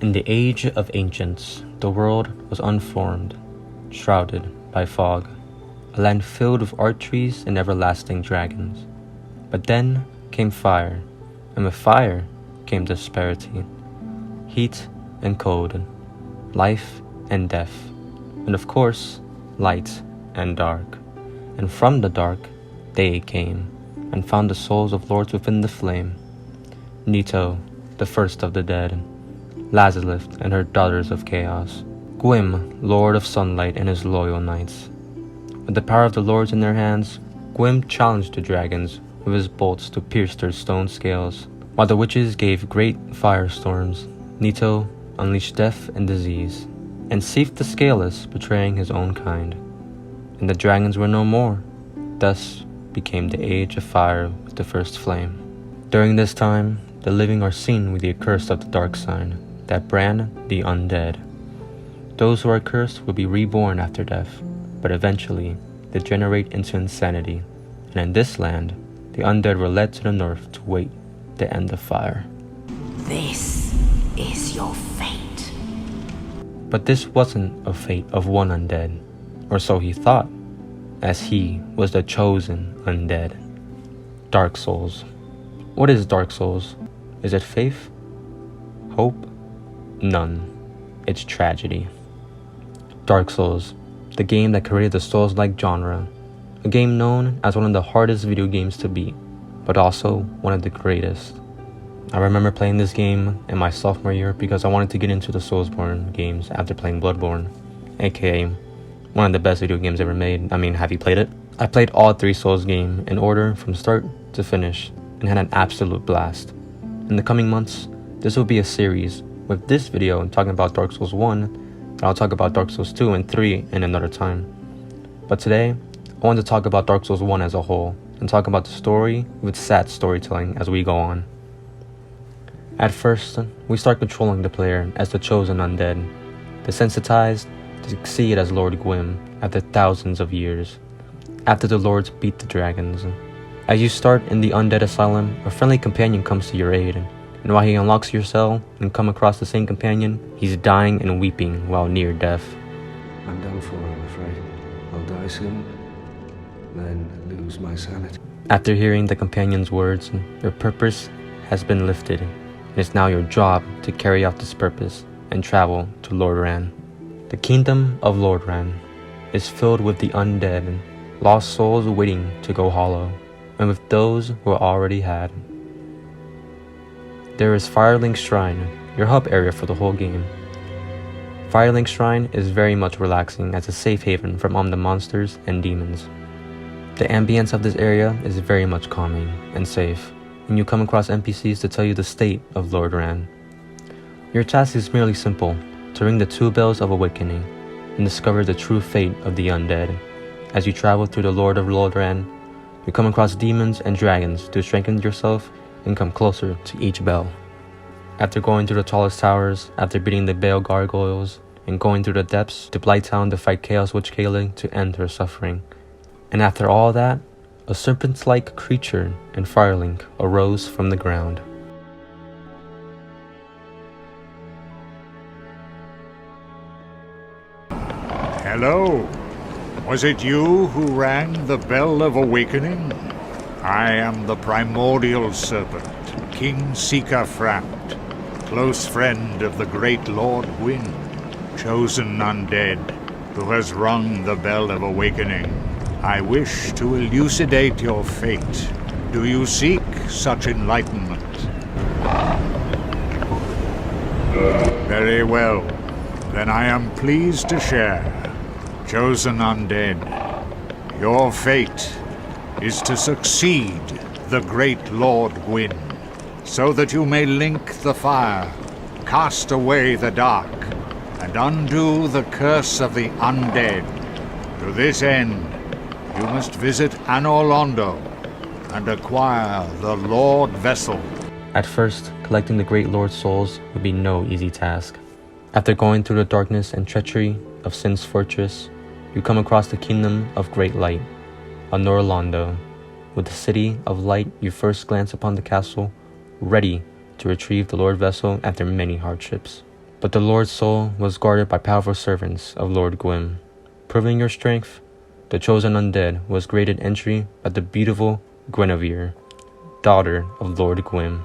In the age of ancients, the world was unformed, shrouded by fog, a land filled with archeries and everlasting dragons. But then came fire, and with fire came disparity, heat and cold, life and death, and of course, light and dark. And from the dark they came, and found the souls of lords within the flame. Nito, the first of the dead, Lazarus and her daughters of chaos, Gwym, lord of sunlight and his loyal knights. With the power of the lords in their hands, Gwym challenged the dragons with his bolts to pierce their stone scales, while the witches gave great firestorms. Nito unleashed death and disease, and Sif the Scaleless betraying his own kind. And the dragons were no more. Thus became the age of fire with the first flame. During this time, the living are seen with the accursed of the dark sign, that brand the undead. Those who are cursed will be reborn after death, but eventually degenerate into insanity, and in this land, the undead were led to the north to wait the end of fire. This is your fate. But this wasn't a fate of one undead, or so he thought, as he was the chosen undead. Dark Souls. What is Dark Souls? Is it faith? Hope? None. It's tragedy. Dark Souls, the game that created the Souls-like genre, a game known as one of the hardest video games to beat, but also one of the greatest. I remember playing this game in my sophomore year because I wanted to get into the Soulsborne games after playing Bloodborne, aka one of the best video games ever made. I mean, have you played it? I played all 3 Souls games in order from start to finish and had an absolute blast. In the coming months, this will be a series, with this video talking about Dark Souls 1, and I'll talk about Dark Souls 2 and 3 in another time. But today, I want to talk about Dark Souls 1 as a whole, and talk about the story with sad storytelling as we go on. At first, we start controlling the player as the chosen undead, desensitized to succeed as Lord Gwym after thousands of years, after the lords beat the dragons. As you start in the undead asylum, a friendly companion comes to your aid, and while he unlocks your cell and come across the same companion, he's dying and weeping while near death. I'm done for, I'm afraid. I'll die soon, then lose my sanity. After hearing the companion's words, your purpose has been lifted, and it's now your job to carry out this purpose and travel to Lordran. The kingdom of Lordran is filled with the undead, lost souls waiting to go hollow, and with those who are already had. There is Firelink Shrine, your hub area for the whole game. Firelink Shrine is very much relaxing as a safe haven from the monsters and demons. The ambience of this area is very much calming and safe, and you come across NPCs to tell you the state of Lordran. Your task is merely simple, to ring the 2 bells of awakening, and discover the true fate of the undead. As you travel through the Lord of Lordran, you come across demons and dragons to strengthen yourself and come closer to each bell. After going through the tallest towers, after beating the Bale gargoyles, and going through the depths to Blighttown to fight Chaos Witch Kayla to end her suffering. And after all that, a serpent-like creature in Firelink arose from the ground. Hello. Was it you who rang the bell of awakening? I am the primordial serpent, King Seeker Framt, close friend of the great Lord Gwyn, chosen undead, who has rung the bell of awakening. I wish to elucidate your fate. Do you seek such enlightenment? Very well. Then I am pleased to share. Chosen undead, your fate is to succeed the great Lord Gwyn, so that you may link the fire, cast away the dark, and undo the curse of the undead. To this end, you must visit Anor Londo and acquire the Lord Vessel. At first, collecting the Great Lord's souls would be no easy task. After going through the darkness and treachery of Sin's fortress, you come across the Kingdom of Great Light, Anor Londo. With the City of Light, you first glance upon the castle, ready to retrieve the Lord Vessel after many hardships. But the Lord's soul was guarded by powerful servants of Lord Gwyn. Proving your strength, the chosen undead was granted entry by the beautiful Guinevere, daughter of Lord Gwyn.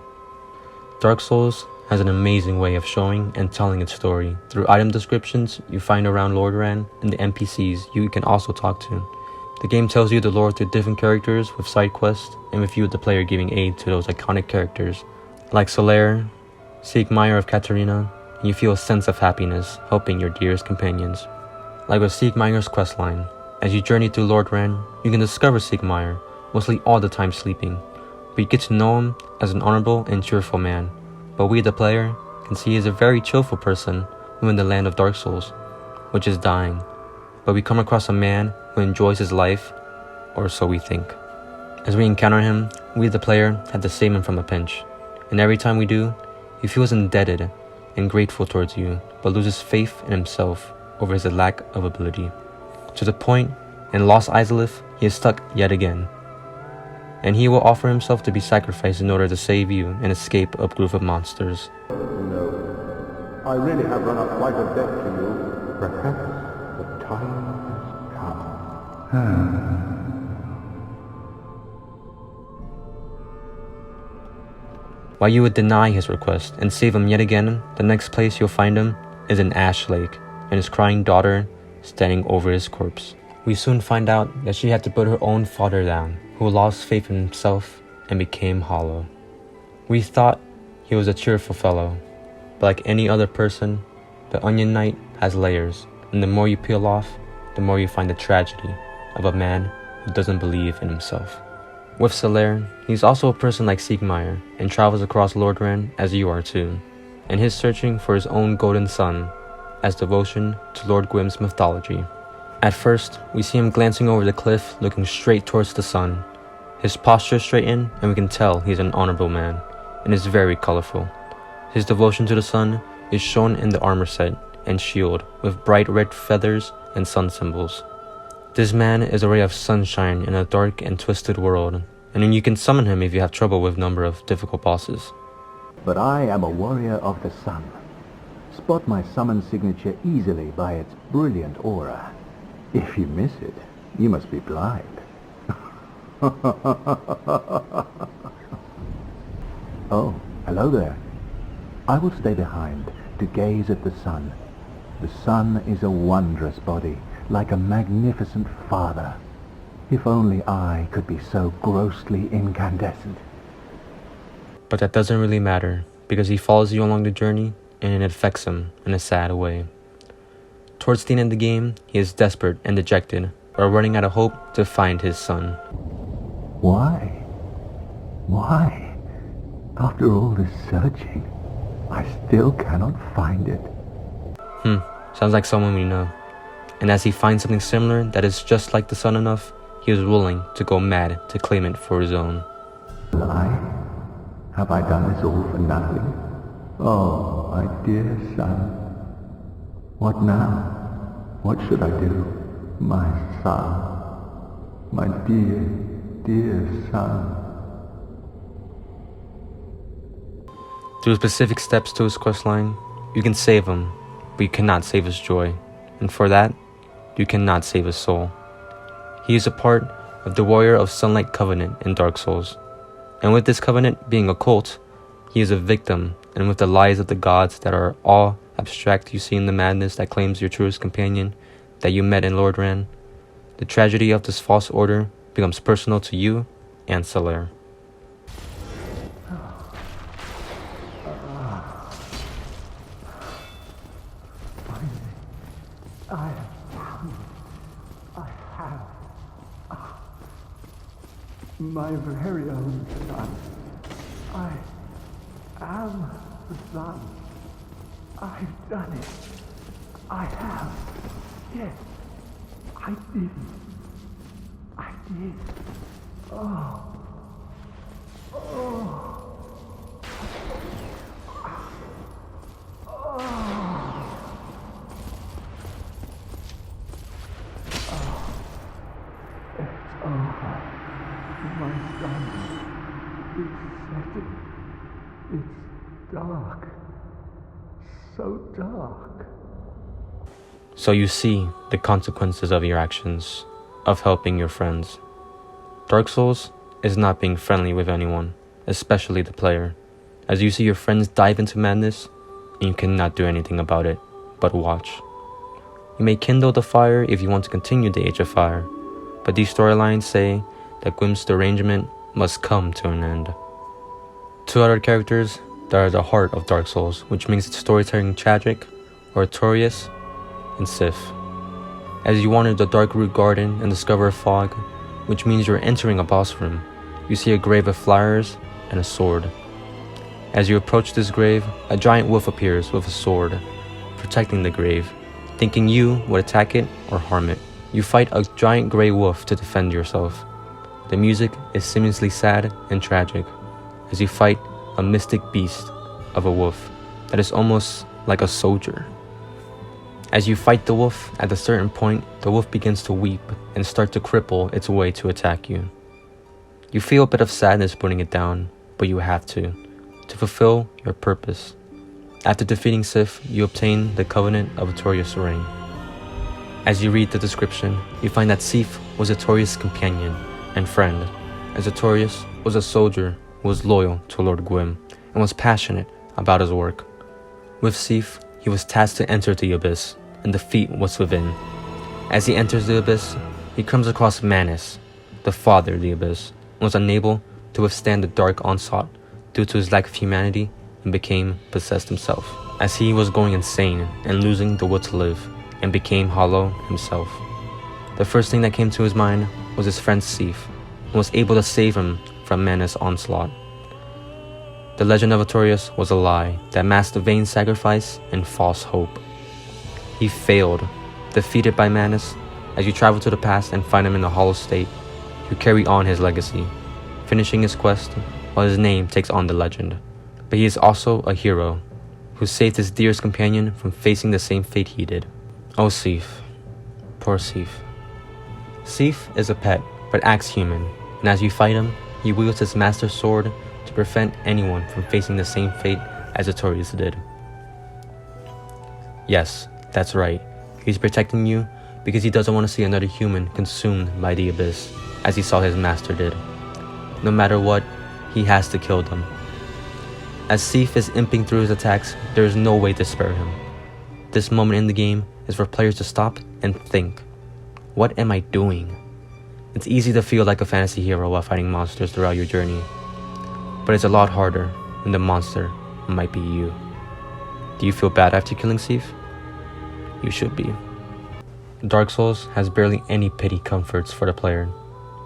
Dark Souls has an amazing way of showing and telling its story through item descriptions you find around Lordran and the NPCs you can also talk to. The game tells you the lore through different characters with side quests and with you the player giving aid to those iconic characters like Solaire, Siegmeyer of Katarina, and you feel a sense of happiness helping your dearest companions. Like with Siegmeyer's questline, as you journey through Lordran, you can discover Siegmeyer, mostly all the time sleeping, but you get to know him as an honorable and cheerful man. But we, the player, can see he is a very cheerful person who in the land of Dark Souls, which is dying. But we come across a man who enjoys his life, or so we think. As we encounter him, we, the player, have to save him from a pinch. And every time we do, he feels indebted and grateful towards you, but loses faith in himself over his lack of ability. To the point, in Lost Izalith, he is stuck yet again. And he will offer himself to be sacrificed in order to save you and escape a group of monsters. No, I really have run up quite a debt to you. Perhaps the time has come. While you would deny his request and save him yet again, the next place you'll find him is in Ash Lake, and his crying daughter standing over his corpse. We soon find out that she had to put her own father down, who lost faith in himself and became hollow. We thought he was a cheerful fellow, but like any other person, the Onion Knight has layers, and the more you peel off, the more you find the tragedy of a man who doesn't believe in himself. With Solaire, he's also a person like Siegmeyer and travels across Lordran as you are too, and he's searching for his own golden sun as devotion to Lord Gwyn's mythology. At first, we see him glancing over the cliff looking straight towards the sun. His posture straightened and we can tell he's an honorable man and is very colorful. His devotion to the sun is shown in the armor set and shield with bright red feathers and sun symbols. This man is a ray of sunshine in a dark and twisted world, and you can summon him if you have trouble with a number of difficult bosses. But I am a warrior of the sun. Spot my summon signature easily by its brilliant aura. If you miss it, you must be blind. Oh, hello there. I will stay behind to gaze at the sun. The sun is a wondrous body, like a magnificent father. If only I could be so grossly incandescent. But that doesn't really matter, because he follows you along the journey, and it affects him in a sad way. Towards the end of the game, he is desperate and dejected, or running out of hope to find his son. Why? Why? After all this searching, I still cannot find it. Sounds like someone we know. And as he finds something similar that is just like the sun enough, he is willing to go mad to claim it for his own. Have I done this all for nothing? Oh, my dear son. What now? What should I do? My son. My dear, dear son. Through specific steps to his questline, you can save him, but you cannot save his joy. And for that, you cannot save his soul. He is a part of the Warrior of Sunlight Covenant in Dark Souls. And with this covenant being a cult, he is a victim, and with the lies of the gods that are all abstract you see in the madness that claims your truest companion that you met in Lordran, the tragedy of this false order becomes personal to you and Solaire. My very own son. I am the son. I've done it. I have. Yes, I did. I did. Oh. Oh. My son is setting. It's dark. so dark. So you see the consequences of your actions, of helping your friends. Dark Souls is not being friendly with anyone, especially the player, as you see your friends dive into madness and you cannot do anything about it but watch. You may kindle the fire if you want to continue the Age of Fire, but these storylines say that Gwyn's derangement must come to an end. Two other characters that are the heart of Dark Souls, which makes its storytelling tragic, are Artorias and Sif. As you wander the dark root garden and discover a fog, which means you're entering a boss room, you see a grave of flowers and a sword. As you approach this grave, a giant wolf appears with a sword, protecting the grave, thinking you would attack it or harm it. You fight a giant grey wolf to defend yourself. The music is seamlessly sad and tragic, as you fight a mystic beast of a wolf that is almost like a soldier. As you fight the wolf, at a certain point, the wolf begins to weep and start to cripple its way to attack you. You feel a bit of sadness putting it down, but you have to fulfill your purpose. After defeating Sif, you obtain the Covenant of Artorias' ring. As you read the description, you find that Sif was Artorias' companion and friend, as Artorias was a soldier who was loyal to Lord Gwyn and was passionate about his work. With Sif, he was tasked to enter the Abyss and defeat what's within. As he enters the Abyss, he comes across Manus, the father of the Abyss, and was unable to withstand the dark onslaught due to his lack of humanity and became possessed himself, as he was going insane and losing the will to live and became hollow himself. The first thing that came to his mind was his friend Sif, and was able to save him from Manus' onslaught. The legend of Artorias was a lie that masked a vain sacrifice and false hope. He failed, defeated by Manus. As you travel to the past and find him in a hollow state, you carry on his legacy, finishing his quest while his name takes on the legend. But he is also a hero who saved his dearest companion from facing the same fate he did. Oh, Sif. Poor Sif. Sif is a pet, but acts human, and as you fight him, he wields his master sword to prevent anyone from facing the same fate as Artorias did. Yes, that's right. He's protecting you because he doesn't want to see another human consumed by the Abyss, as he saw his master did. No matter what, he has to kill them. As Sif is imping through his attacks, there is no way to spare him. This moment in the game is for players to stop and think, what am I doing? It's easy to feel like a fantasy hero while fighting monsters throughout your journey, but it's a lot harder when the monster might be you. Do you feel bad after killing Sif? You should be. Dark Souls has barely any pity comforts for the player,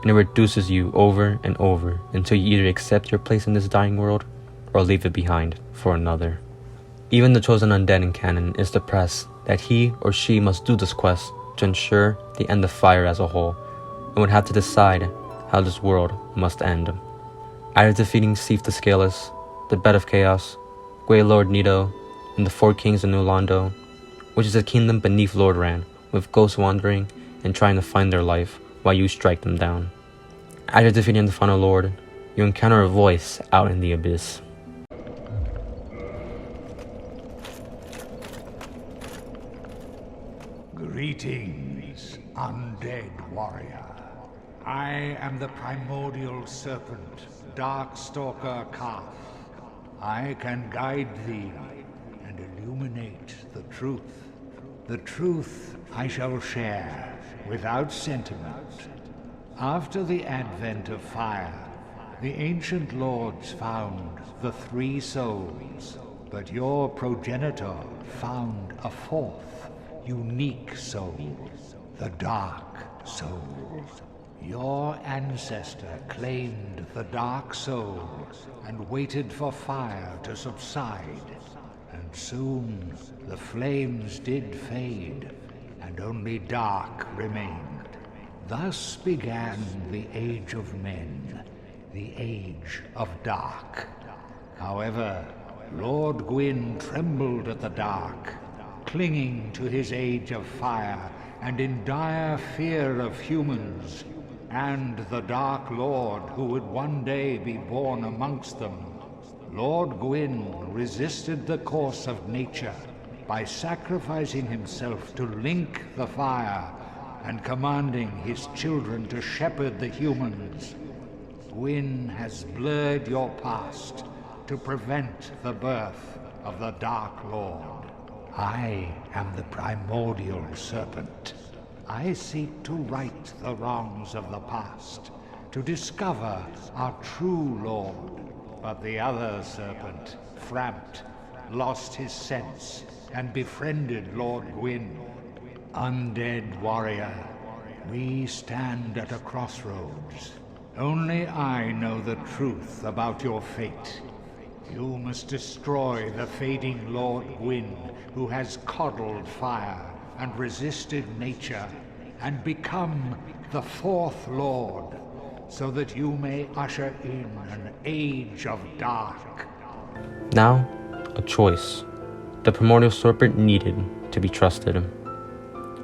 and it reduces you over and over until you either accept your place in this dying world or leave it behind for another. Even the chosen undead in canon is depressed that he or she must do this quest to ensure the end of fire as a whole, and would have to decide how this world must end. Either defeating Sif the Scaleless, the Bed of Chaos, Grey Lord Nito, and the Four Kings of New Londo, which is a kingdom beneath Lord Ran, with ghosts wandering and trying to find their life while you strike them down. After defeating the final lord, you encounter a voice out in the abyss. Greetings, undead warrior. I am the primordial serpent, Darkstalker Kaf. I can guide thee and illuminate the truth. The truth I shall share without sentiment. After the advent of fire, the ancient lords found the three souls, but your progenitor found a fourth, unique soul, the Dark Soul. Your ancestor claimed the Dark Soul and waited for fire to subside, and soon the flames did fade, and only dark remained. Thus began the Age of Men, the Age of Dark. However, Lord Gwyn trembled at the dark, clinging to his Age of Fire and in dire fear of humans, and the Dark Lord who would one day be born amongst them. Lord Gwyn resisted the course of nature by sacrificing himself to link the fire and commanding his children to shepherd the humans. Gwyn has blurred your past to prevent the birth of the Dark Lord. I am the primordial serpent. I seek to right the wrongs of the past, to discover our true Lord. But the other serpent, Frampt, lost his sense and befriended Lord Gwyn. Undead warrior, we stand at a crossroads. Only I know the truth about your fate. You must destroy the fading Lord Gwyn, who has coddled fire and resisted nature, and become the fourth Lord, so that you may usher in an age of dark. Now, a choice. The primordial serpent needed to be trusted.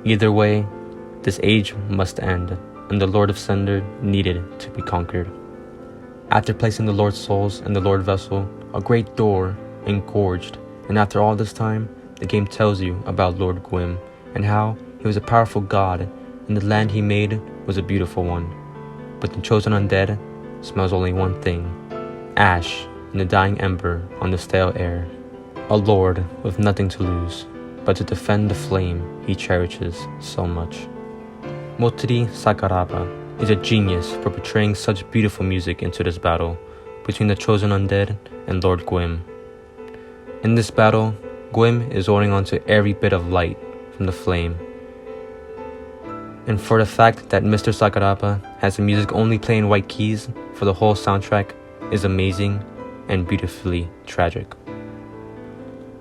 Either way, this age must end, and the Lord of Cinder needed to be conquered. After placing the Lord's souls in the Lord vessel, a great door engorged, and after all this time, the game tells you about Lord Gwyn and how he was a powerful god, and the land he made was a beautiful one. But the chosen undead smells only one thing: ash and the dying ember on the stale air. A lord with nothing to lose but to defend the flame he cherishes so much. Motiri Sakuraba is a genius for portraying such beautiful music into this battle between the chosen undead and Lord Gwyn. In this battle, Gwyn is holding on to every bit of light from the flame. And for the fact that Mr. Sakuraba has the music only playing white keys for the whole soundtrack is amazing and beautifully tragic.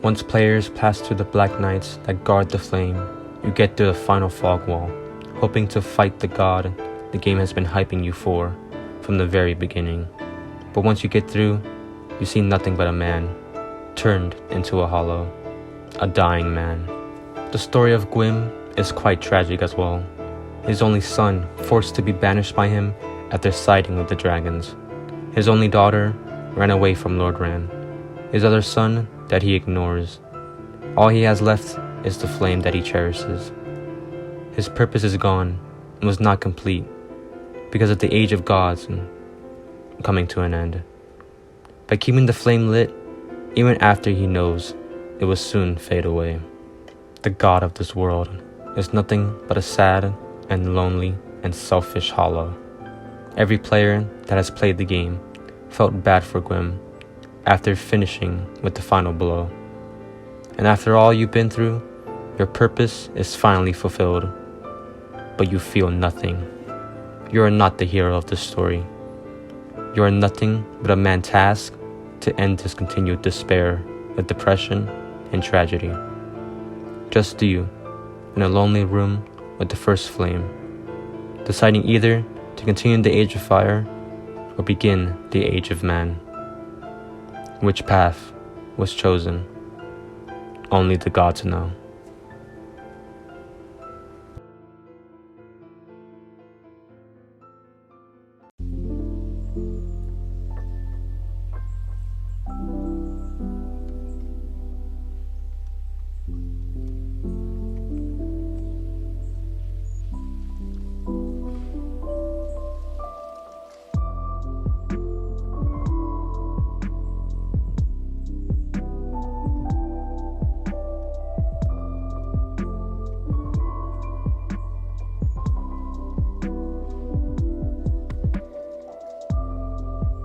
Once players pass through the black nights that guard the flame, you get to the final fog wall, hoping to fight the god the game has been hyping you for from the very beginning. But once you get through, you see nothing but a man turned into a hollow, a dying man. The story of Gwyn is quite tragic as well. His only son forced to be banished by him after siding with the dragons. His only daughter ran away from Lord Ran. His other son that he ignores. All he has left is the flame that he cherishes. His purpose is gone and was not complete because of the age of gods coming to an end. By keeping the flame lit, even after he knows it will soon fade away. The god of this world is nothing but a sad and lonely and selfish hollow. Every player that has played the game felt bad for Gwyn after finishing with the final blow. And after all you've been through, your purpose is finally fulfilled, but you feel nothing. You are not the hero of this story. You are nothing but a man tasked to end his continued despair with depression and tragedy. Just you, in a lonely room with the first flame, deciding either to continue the age of fire or begin the age of man. Which path was chosen? Only the gods know.